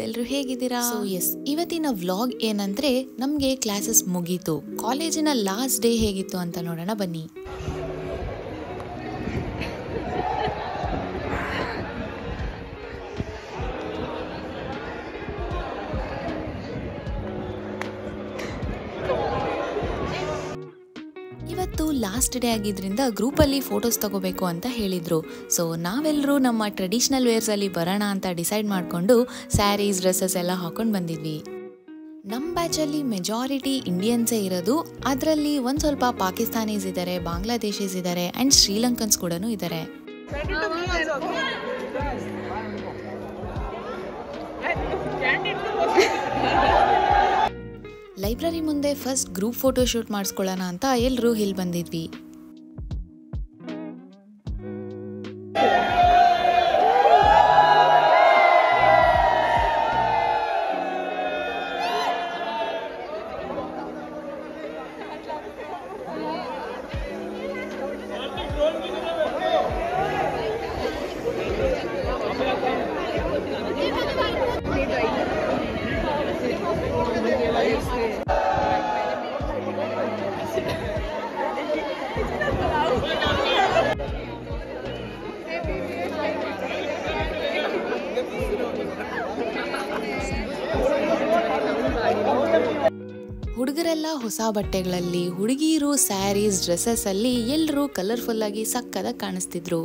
ಎಲ್ಲರೂ ಹೇಗಿದ್ದೀರಾ? So S, ಇವತ್ತಿನ ವ್ಲಾಗ್ ಏನಂದ್ರೆ ನಮಗೆ ಕ್ಲಾಸಸ್ ಮುಗೀತು. ಕಾಲೇಜಿನ ಲಾಸ್ಟ್ ಡೇ ಹೇಗಿತ್ತು ಅಂತ ನೋಡೋಣ ಬನ್ನಿ. ಇವತ್ತು ಲಾಸ್ಟ್ ಡೇ ಆಗಿದ್ರಿಂದ ಗ್ರೂಪಲ್ಲಿ ಫೋಟೋಸ್ ತಗೋಬೇಕು ಅಂತ ಹೇಳಿದ್ರು. ಸೊ ನಾವೆಲ್ಲರೂ ನಮ್ಮ ಟ್ರೆಡಿಷನಲ್ ವೇರ್ಸಲ್ಲಿ ಬರೋಣ ಅಂತ ಡಿಸೈಡ್ ಮಾಡಿಕೊಂಡು ಸ್ಯಾರೀಸ್, ಡ್ರೆಸ್ಸಸ್ ಎಲ್ಲ ಹಾಕೊಂಡು ಬಂದಿದ್ವಿ. ನಮ್ಮ ಬ್ಯಾಚಲ್ಲಿ ಮೆಜಾರಿಟಿ ಇಂಡಿಯನ್ಸೇ ಇರೋದು. ಅದರಲ್ಲಿ ಒಂದು ಸ್ವಲ್ಪ ಪಾಕಿಸ್ತಾನೀಸ್ ಇದ್ದಾರೆ, ಬಾಂಗ್ಲಾದೇಶೀಸ್ ಇದ್ದಾರೆ ಆ್ಯಂಡ್ ಶ್ರೀಲಂಕನ್ಸ್ ಕೂಡ ಇದ್ದಾರೆ. ಲೈಬ್ರರಿ ಮುಂದೆ ಫಸ್ಟ್ ಗ್ರೂಪ್ ಫೋಟೋ ಶೂಟ್ ಮಾಡಿಸ್ಕೊಳ್ಳೋಣ ಅಂತ ಎಲ್ಲರೂ ಇಲ್ಲಿ ಬಂದಿದ್ವಿ. ಹುಡುಗರೆಲ್ಲ ಹೊಸ ಬಟ್ಟೆಗಳಲ್ಲಿ, ಹುಡುಗಿಯರು ಸ್ಯಾರೀಸ್, ಡ್ರೆಸ್ಸಸ್ ಅಲ್ಲಿ ಎಲ್ಲರೂ ಕಲರ್ಫುಲ್ ಆಗಿ ಸಕ್ಕದಾಗಿ ಕಾಣಿಸ್ತಿದ್ರು.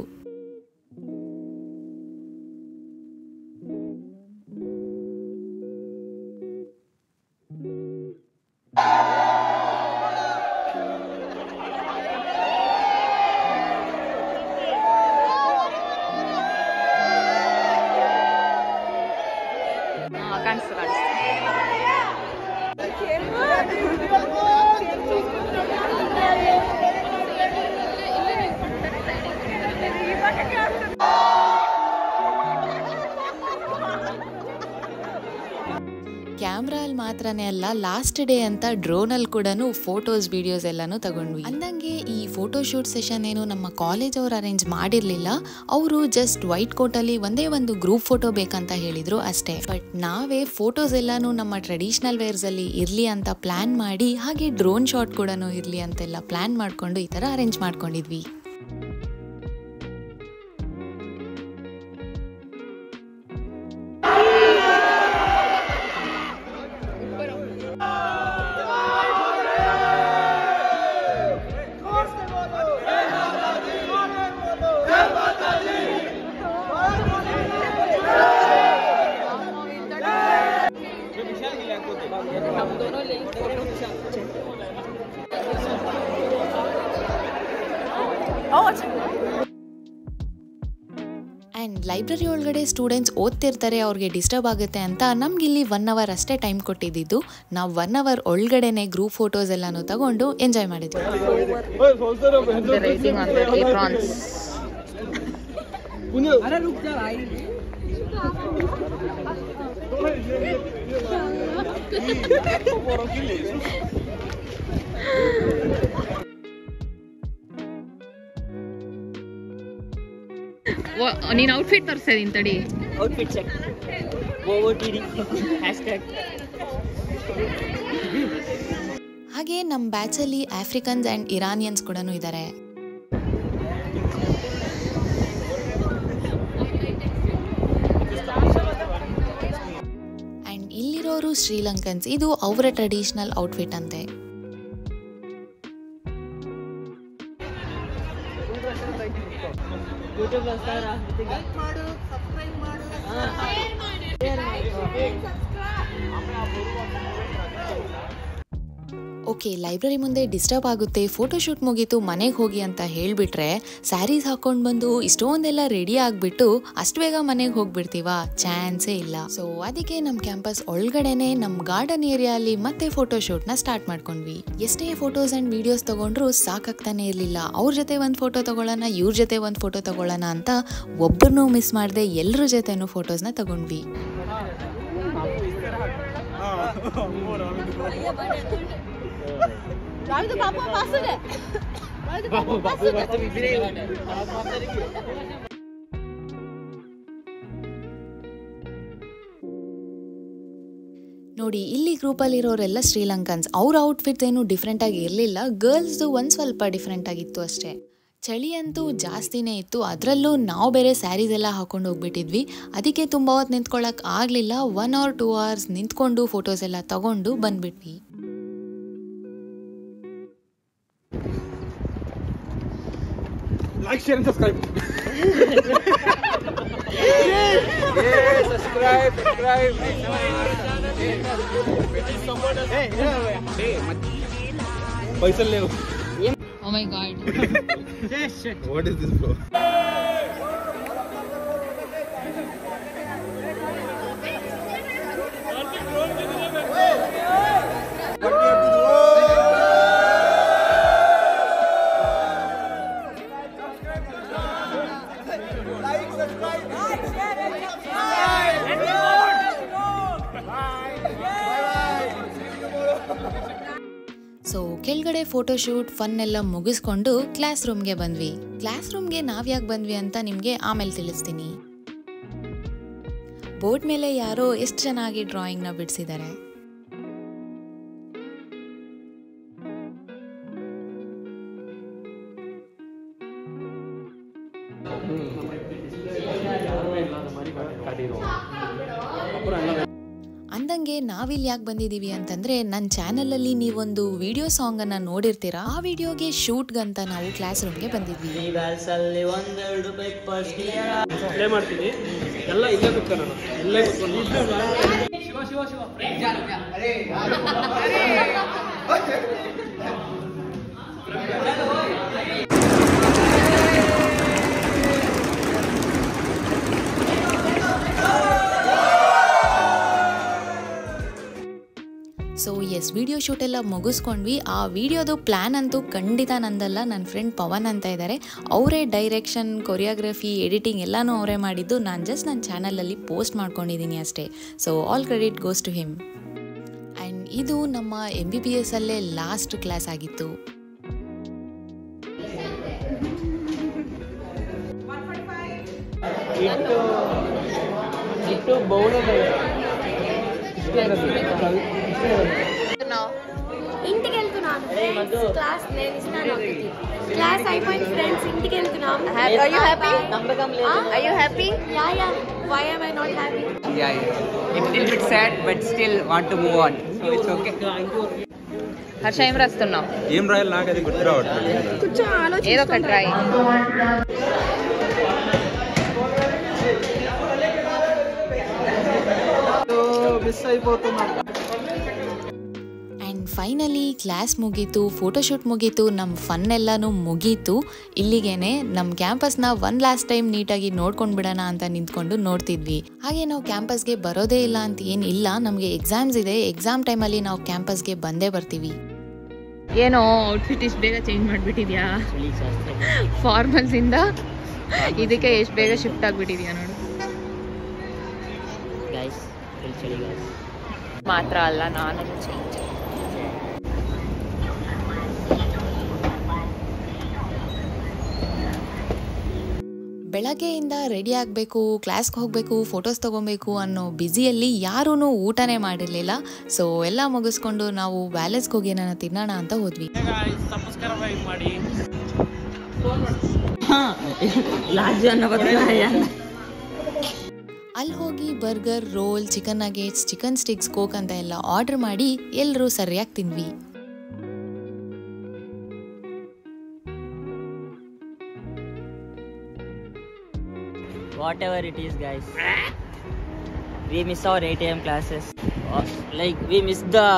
ಕ್ಯಾಮ್ರಾ ಅಲ್ಲಿ ಮಾತ್ರನೇ ಅಲ್ಲ, ಲಾಸ್ಟ್ ಡೇ ಅಂತ ಡ್ರೋನಲ್ಲಿ ಕೂಡ ಫೋಟೋಸ್, ವಿಡಿಯೋಸ್ ಎಲ್ಲಾನು ತಗೊಂಡ್ವಿ. ಅಂದಂಗೆ ಈ ಫೋಟೋ ಶೂಟ್ ಸೆಷನ್ ಏನು ನಮ್ಮ ಕಾಲೇಜ್ ಅವ್ರು ಅರೇಂಜ್ ಮಾಡಿರ್ಲಿಲ್ಲ. ಅವರು ಜಸ್ಟ್ ವೈಟ್ ಕೋಟಲ್ಲಿ ಒಂದೇ ಒಂದು ಗ್ರೂಪ್ ಫೋಟೋ ಬೇಕಂತ ಹೇಳಿದ್ರು ಅಷ್ಟೇ. ಬಟ್ ನಾವೇ ಫೋಟೋಸ್ ಎಲ್ಲಾನು ನಮ್ಮ ಟ್ರೆಡಿಷನಲ್ ವೇರ್ಸ್ ಅಲ್ಲಿ ಇರ್ಲಿ ಅಂತ ಪ್ಲಾನ್ ಮಾಡಿ, ಹಾಗೆ ಡ್ರೋನ್ ಶಾಟ್ ಕೂಡ ಇರ್ಲಿ ಅಂತೆಲ್ಲ ಪ್ಲಾನ್ ಮಾಡ್ಕೊಂಡು ಈ ತರ ಅರೇಂಜ್ ಮಾಡ್ಕೊಂಡಿದ್ವಿ. ಆ್ಯಂಡ್ ಲೈಬ್ರರಿ ಒಳಗಡೆ ಸ್ಟೂಡೆಂಟ್ಸ್ ಓದ್ತಿರ್ತಾರೆ, ಅವ್ರಿಗೆ ಡಿಸ್ಟರ್ಬ್ ಆಗುತ್ತೆ ಅಂತ ನಮ್ಗೆ ಇಲ್ಲಿ 1 hour ಅಷ್ಟೇ ಟೈಮ್ ಕೊಟ್ಟಿದ್ದು. ನಾವು 1 hour ಒಳಗಡೆನೆ ಗ್ರೂಪ್ ಫೋಟೋಸ್ ಎಲ್ಲಾನು ತಗೊಂಡು ಎಂಜಾಯ್ ಮಾಡಿದ್ವಿ. ನೀನ್ ಔಟ್ಫಿಟ್ ತೋರಿಸ್ತೀನಿ ತಡಿ. Outfit check OOTD hashtag. ಹಾಗೆ ನಮ್ಮ ಬ್ಯಾಚಲ್ಲಿ ಆಫ್ರಿಕನ್ಸ್ ಆ್ಯಂಡ್ ಇರಾನಿಯನ್ಸ್ ಕೂಡ ಇದ್ದಾರೆ. ಆ್ಯಂಡ್ ಇಲ್ಲಿರೋರು ಶ್ರೀಲಂಕನ್ಸ್. ಇದು ಅವರ ಟ್ರೆಡಿಷನಲ್ ಔಟ್ಫಿಟ್ ಅಂತೆ. ಓಕೆ, ಲೈಬ್ರರಿ ಮುಂದೆ ಡಿಸ್ಟರ್ಬ್ ಆಗುತ್ತೆ, ಫೋಟೋಶೂಟ್ ಮುಗೀತು, ಮನೆಗೆ ಹೋಗಿ ಅಂತ ಹೇಳಿಬಿಟ್ರೆ ಸ್ಯಾರೀಸ್ ಹಾಕೊಂಡು ಬಂದು ಇಷ್ಟೊಂದೆಲ್ಲ ರೆಡಿ ಆಗಿಬಿಟ್ಟು ಅಷ್ಟು ಬೇಗ ಮನೆಗೆ ಹೋಗ್ಬಿಡ್ತೀವ? ಚಾನ್ಸೇ ಇಲ್ಲ. ಸೊ ಅದಕ್ಕೆ ನಮ್ಮ ಕ್ಯಾಂಪಸ್ ಒಳಗಡೆನೆ ನಮ್ಮ ಗಾರ್ಡನ್ ಏರಿಯಾಲಿ ಮತ್ತೆ ಫೋಟೋಶೂಟ್ನ ಸ್ಟಾರ್ಟ್ ಮಾಡ್ಕೊಂಡ್ವಿ. ಎಷ್ಟೇ ಫೋಟೋಸ್ ಆ್ಯಂಡ್ ವಿಡಿಯೋಸ್ ತೊಗೊಂಡ್ರು ಸಾಕಾಗ್ತಾನೆ ಇರಲಿಲ್ಲ. ಅವ್ರ ಜೊತೆ ಒಂದು ಫೋಟೋ ತೊಗೊಳ್ಳೋಣ, ಇವ್ರ ಜೊತೆ ಒಂದು ಫೋಟೋ ತೊಗೊಳ್ಳೋಣ ಅಂತ ಒಬ್ಬರನ್ನೂ ಮಿಸ್ ಮಾಡದೆ ಎಲ್ಲರ ಜೊತೆನೂ ಫೋಟೋಸ್ನ ತಗೊಂಡ್ವಿ. ನೋಡಿ ಇಲ್ಲಿ ಗ್ರೂಪಲ್ಲಿರೋರೆಲ್ಲ ಶ್ರೀಲಂಕನ್ಸ್. ಅವ್ರ ಔಟ್ಫಿಟ್ಸ್ ಏನು ಡಿಫ್ರೆಂಟಾಗಿ ಇರಲಿಲ್ಲ, ಗರ್ಲ್ಸ್ದು ಒಂದು ಸ್ವಲ್ಪ ಡಿಫ್ರೆಂಟ್ ಆಗಿತ್ತು ಅಷ್ಟೇ. ಚಳಿ ಅಂತೂ ಜಾಸ್ತಿನೇ ಇತ್ತು, ಅದರಲ್ಲೂ ನಾವು ಬೇರೆ ಸ್ಯಾರೀಸ್ ಎಲ್ಲ ಹಾಕೊಂಡು ಹೋಗ್ಬಿಟ್ಟಿದ್ವಿ. ಅದಕ್ಕೆ ತುಂಬ ಹೊತ್ತು ನಿಂತ್ಕೊಳ್ಳೋಕೆ ಆಗಲಿಲ್ಲ. 1 or 2 hours ನಿಂತ್ಕೊಂಡು ಫೋಟೋಸ್ ಎಲ್ಲ ತಗೊಂಡು ಬಂದ್ಬಿಟ್ವಿ. Like, share and subscribe. Subscribe. पैसा ले. Oh my god. What is this, bro? So ಕೆಳಗಡೆ ಫೋಟೋಶೂಟ್ ಫನ್ ಎಲ್ಲ ಮುಗಿಸ್ಕೊಂಡು ಕ್ಲಾಸ್ ರೂಮ್ಗೆ ಬಂದ್ವಿ. ಕ್ಲಾಸ್ ರೂಮ್ಗೆ ನಾವು ಯಾಕೆ ಬಂದ್ವಿ ಅಂತ ನಿಮಗೆ ಆಮೇಲೆ ತಿಳಿಸ್ತೀನಿ. ಬೋರ್ಡ್ ಮೇಲೆ ಯಾರೋ ಎಷ್ಟು ಚೆನ್ನಾಗಿ ಡ್ರಾಯಿಂಗ್ನ ಬಿಡಿಸಿದ್ದಾರೆ. ಅಂದಂಗೆ ನಾವಿಲ್ಲಿ ಯಾಕೆ ಬಂದಿದ್ದೀವಿ ಅಂತಂದರೆ, ನನ್ನ ಚಾನಲಲ್ಲಿ ನೀವೊಂದು ವಿಡಿಯೋ ಸಾಂಗನ್ನು ನೋಡಿರ್ತೀರಾ. ಆ ವಿಡಿಯೋಗೆ ಶೂಟ್ಗಂತ ನಾವು ಕ್ಲಾಸ್ ರೂಮ್ಗೆ ಬಂದಿದ್ವಿ. ಪ್ಲೇ ಮಾಡ್ತೀನಿ ಎಲ್ಲ ಇಲ್ಲೇ ಕೂತ್ಕೊಂಡು ಇಲ್ಲೇ ಕೂತ್ಕೊಂಡು ಸೊ ಎಸ್, ವಿಡಿಯೋ ಶೂಟ್ ಎಲ್ಲ ಮುಗಿಸ್ಕೊಂಡ್ವಿ. ಆ ವಿಡಿಯೋದು ಪ್ಲ್ಯಾನ್ ಅಂತೂ ಖಂಡಿತ ನಂದಲ್ಲ, ನನ್ನ ಫ್ರೆಂಡ್ ಪವನ್ ಅಂತ ಇದ್ದಾರೆ. ಅವರೇ ಡೈರೆಕ್ಷನ್, ಕೊರಿಯೋಗ್ರಫಿ, ಎಡಿಟಿಂಗ್ ಎಲ್ಲನೂ ಅವರೇ ಮಾಡಿದ್ದು. ನಾನು ಜಸ್ಟ್ ನನ್ನ ಚಾನಲಲ್ಲಿ ಪೋಸ್ಟ್ ಮಾಡ್ಕೊಂಡಿದ್ದೀನಿ ಅಷ್ಟೇ. So all credit goes to him. And ಇದು ನಮ್ಮ MBBS ಅಲ್ಲೇ ಲಾಸ್ಟ್ ಕ್ಲಾಸ್ ಆಗಿತ್ತು. ಇಟ್ಟು ಬಹುನೇ ఇంటికి వెళ్తున్నాను క్లాస్ నేను ఇస్తాను క్లాస్ అయిపోయింది ఫ్రెండ్స్ ఇంటికి వెళ్తున్నాం are you happy are you happy yeah why am I not happy it's a little bit sad but still want to move on, so it's okay. Harsha ఏం రాస్తున్నావు? ఏం రాయాలి నాకు అది గుర్తు రావట్లేదు. కొంచెం ఆలోచించు ఏదో ఒకటి రాయి. ಮಿಸ್ అయిపోతున్నా. ಆ್ಯಂಡ್ ಫೈನಲಿ ಕ್ಲಾಸ್ ಮುಗೀತು, ಫೋಟೋಶೂಟ್ ಮುಗೀತು, ನಮ್ಮ ಫನ್ ಎಲ್ಲನೂ ಮುಗೀತು. ಇಲ್ಲಿಗೇನೆ ನಮ್ಮ ಕ್ಯಾಂಪಸ್ನ ಒನ್ ಲಾಸ್ಟ್ ಟೈಮ್ ನೀಟಾಗಿ ನೋಡ್ಕೊಂಡು ಬಿಡೋಣ ಅಂತ ನಿಂತ್ಕೊಂಡು ನೋಡ್ತಿದ್ವಿ. ಹಾಗೆ ನಾವು ಕ್ಯಾಂಪಸ್ಗೆ ಬರೋದೇ ಇಲ್ಲ ಅಂತ ಏನಿಲ್ಲ, ನಮಗೆ ಎಕ್ಸಾಮ್ಸ್ ಇದೆ. ಎಕ್ಸಾಮ್ ಟೈಮಲ್ಲಿ ನಾವು ಕ್ಯಾಂಪಸ್ಗೆ ಬಂದೇ ಬರ್ತೀವಿ. ಏನೋ ಔಟ್ಫಿಟ್ ಇಷ್ಟು ಬೇಗ ಚೇಂಜ್ ಮಾಡಿಬಿಟ್ಟಿದ್ಯಾ? ಫಾರ್ಮಲ್ಸ್ ಇಂದ ಇದಕ್ಕೆ ಎಷ್ಟು ಬೇಗ ಶಿಫ್ಟ್ ಆಗಿಬಿಟ್ಟಿದ್ಯಾ ನೋಡು. ಮಾತ್ರ ಅಲ್ಲ, ನಾನು ಚೇಂಜ್. ಬೆಳಗ್ಗೆಯಿಂದ ರೆಡಿ ಆಗಬೇಕು, ಕ್ಲಾಸ್ಗೆ ಹೋಗಬೇಕು, ಫೋಟೋಸ್ ತೊಗೊಬೇಕು ಅನ್ನೋ ಬ್ಯುಸಿಯಲ್ಲಿ ಯಾರೂ ಊಟನೇ ಮಾಡಿರಲಿಲ್ಲ. ಸೊ ಎಲ್ಲ ಮುಗಿಸ್ಕೊಂಡು ನಾವು ವ್ಯಾಲೇಜ್ಗೆ ಹೋಗಿ ಏನಾರ ತಿನ್ನೋಣ ಅಂತ ಹೋದ್ವಿ. ಮಾಡಿ ಅಲ್ಲಿ ಹೋಗಿ burger, roll, chicken nuggets, chicken sticks, coke ಅಂತ ಎಲ್ಲ ಆರ್ಡರ್ ಮಾಡಿ ಎಲ್ಲರೂ ಸರಿಯಾಗಿ ತಿಂದ್ವಿ. Whatever it is, guys, we miss our 8 AM classes. Like, we miss the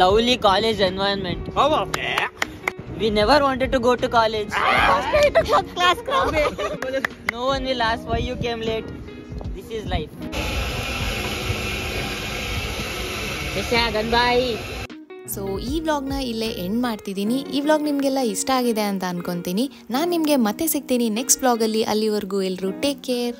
lovely college environment. We never wanted to go to college. Class crowd. No one will ask why you came late. This is life. Goodbye. So ಈ ವ್ಲಾಗ್ನ ಇಲ್ಲೇ end ಮಾಡ್ತಿದ್ದೀನಿ. ಈ vlog ನಿಮಗೆಲ್ಲ ಇಷ್ಟ ಆಗಿದೆ ಅಂತ ಅನ್ಕೊತೀನಿ. ನಾನು ನಿಮಗೆ ಮತ್ತೆ ಸಿಗ್ತೀನಿ ನೆಕ್ಸ್ಟ್ ವ್ಲಾಗಲ್ಲಿ. ಅಲ್ಲಿವರೆಗೂ ಎಲ್ಲರೂ ಟೇಕ್ ಕೇರ್.